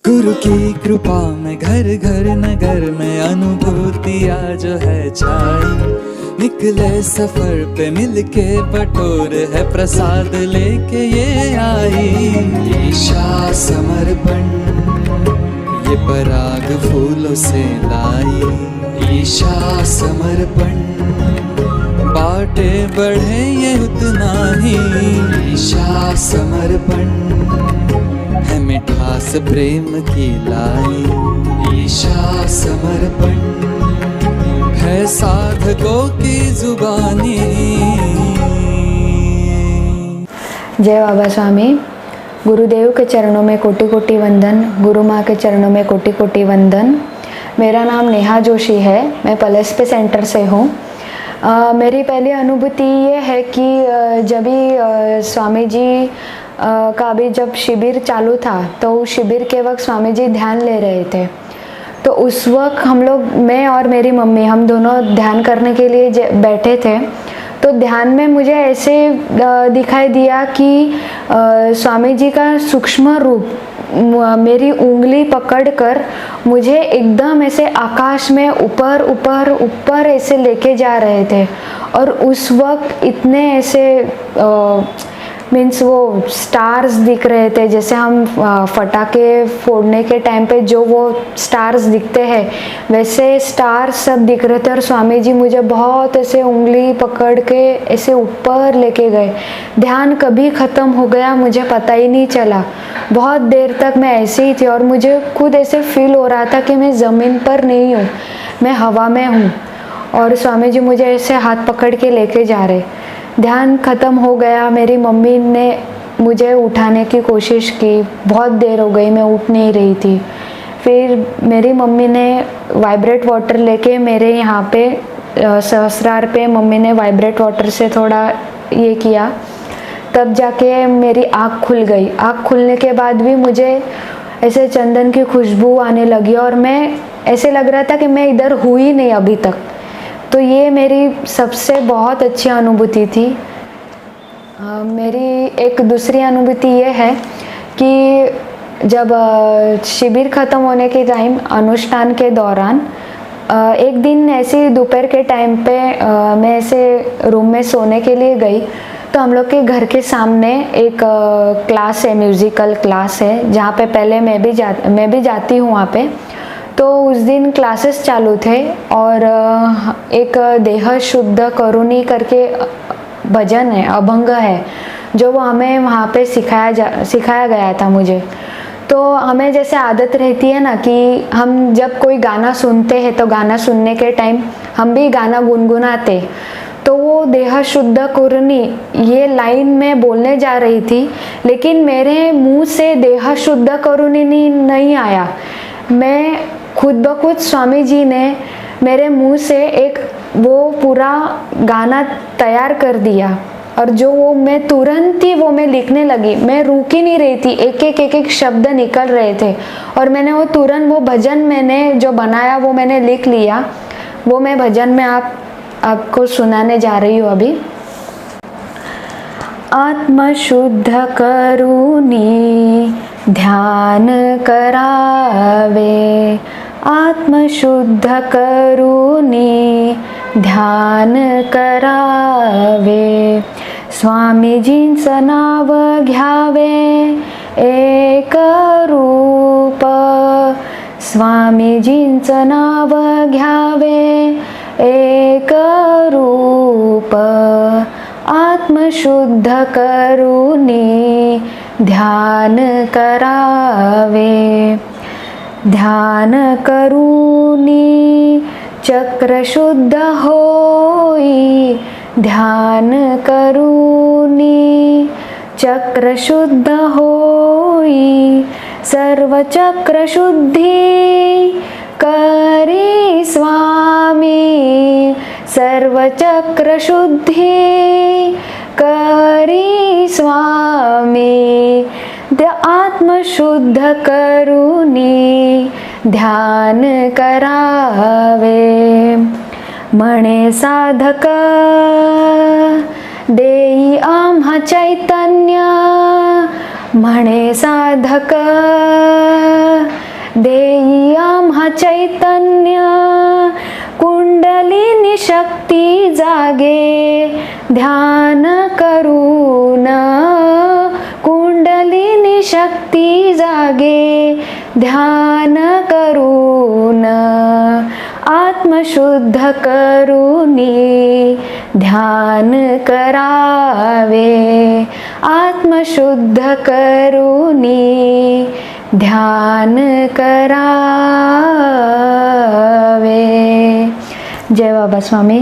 गुरु की कृपा में घर घर नगर में अनुभूतियाँ जो है छाई। निकले सफर पे मिलके बटोर है प्रसाद लेके ये आई। ईशा समर्पण ये पराग फूलों से लाई। ईशा समर्पण बाटे बढ़े ये उतना ही। ईशा समर्पण है मिठास प्रेम की लाई। ईशा समर्पण है साधकों की जुबानी। जय बाबा स्वामी। गुरुदेव के चरणों में कोटि कोटि वंदन, गुरु माँ के चरणों में कोटि कोटि वंदन। मेरा नाम नेहा जोशी है, मैं पलस्पे सेंटर से हूँ। मेरी पहली अनुभूति ये है कि जब भी स्वामी जी का भी जब शिविर चालू था तो उस शिविर के वक्त स्वामी जी ध्यान ले रहे थे। तो उस वक्त हम लोग, मैं और मेरी मम्मी, हम दोनों ध्यान करने के लिए बैठे थे। तो ध्यान में मुझे ऐसे दिखाई दिया कि स्वामी जी का सूक्ष्म रूप मेरी उंगली पकड़कर मुझे एकदम ऐसे आकाश में ऊपर ऊपर ऊपर ऐसे लेके जा रहे थे। और उस वक्त इतने ऐसे मीन्स वो स्टार्स दिख रहे थे, जैसे हम फटाके फोड़ने के टाइम पे जो वो स्टार्स दिखते हैं वैसे स्टार्स सब दिख रहे थे। और स्वामी जी मुझे बहुत ऐसे उंगली पकड़ के ऐसे ऊपर लेके गए। ध्यान कभी ख़त्म हो गया मुझे पता ही नहीं चला। बहुत देर तक मैं ऐसे ही थी और मुझे खुद ऐसे फील हो रहा था कि मैं ज़मीन पर नहीं हूँ, मैं हवा में हूँ और स्वामी जी मुझे ऐसे हाथ पकड़ के लेके जा रहे। ध्यान ख़त्म हो गया। मेरी मम्मी ने मुझे उठाने की कोशिश की, बहुत देर हो गई, मैं उठ नहीं रही थी। फिर मेरी मम्मी ने वाइब्रेट वाटर लेके मेरे यहाँ पे सहस्रार पे मम्मी ने वाइब्रेट वाटर से थोड़ा ये किया, तब जाके मेरी आँख खुल गई। आँख खुलने के बाद भी मुझे ऐसे चंदन की खुशबू आने लगी और मैं ऐसे लग रहा था कि मैं इधर हुई नहीं अभी तक। तो ये मेरी सबसे बहुत अच्छी अनुभूति थी। मेरी एक दूसरी अनुभूति ये है कि जब शिविर ख़त्म होने के टाइम, अनुष्ठान के दौरान, एक दिन ऐसे दोपहर के टाइम पे मैं ऐसे रूम में सोने के लिए गई। तो हम लोग के घर के सामने एक क्लास है, म्यूज़िकल क्लास है, जहाँ पे पहले मैं भी जाती हूँ वहाँ पे। तो उस दिन क्लासेस चालू थे और एक देह शुद्ध करुणी करके भजन है, अभंग है, जो वो हमें वहाँ पे सिखाया गया था मुझे। तो हमें जैसे आदत रहती है ना कि हम जब कोई गाना सुनते हैं तो गाना सुनने के टाइम हम भी गाना गुनगुनाते। तो वो देह शुद्ध करुणी ये लाइन में बोलने जा रही थी, लेकिन मेरे मुंह से देह शुद्ध करुणी नहीं आया। मैं खुद ब खुद स्वामी जी ने मेरे मुंह से एक वो पूरा गाना तैयार कर दिया और जो वो मैं तुरंत ही वो मैं लिखने लगी। मैं रुक ही नहीं रही थी, एक एक शब्द निकल रहे थे और मैंने वो तुरंत वो भजन मैंने जो बनाया वो मैंने लिख लिया। वो मैं भजन में आपको सुनाने जा रही हूँ अभी। आत्म शुद्ध करुणी ध्यान करावे, आत्म शुद्ध करुणी ध्यान करावे। स्वामीजींचं नाव घ्यावे एक रूप, स्वामीजींचं नाव घ्यावे एक रूप। आत्मशुद्ध करुणी ध्यान करावे, ध्यान करुणी चक्र शुद्ध होई, ध्यान करुणी चक्र शुद्ध होई। सर्व चक्र शुद्धि करी स्वामी, सर्व चक्र शुद्धि करी स्वामी। आत्मशुद्ध करुणी ध्यान करावे। म्हणे साधक देई आम्हा चैतन्य, म्हणे साधक देई आम्हा चैतन्य कुंडलिनी शक्ती जागे ध्यान करून कुंडलिनी शक्ती जागे ध्यान करून आत्मशुद्ध करूनी ध्यान करावे आत्मशुद्ध करूनी ध्यान करावे. जय बाबा स्वामी.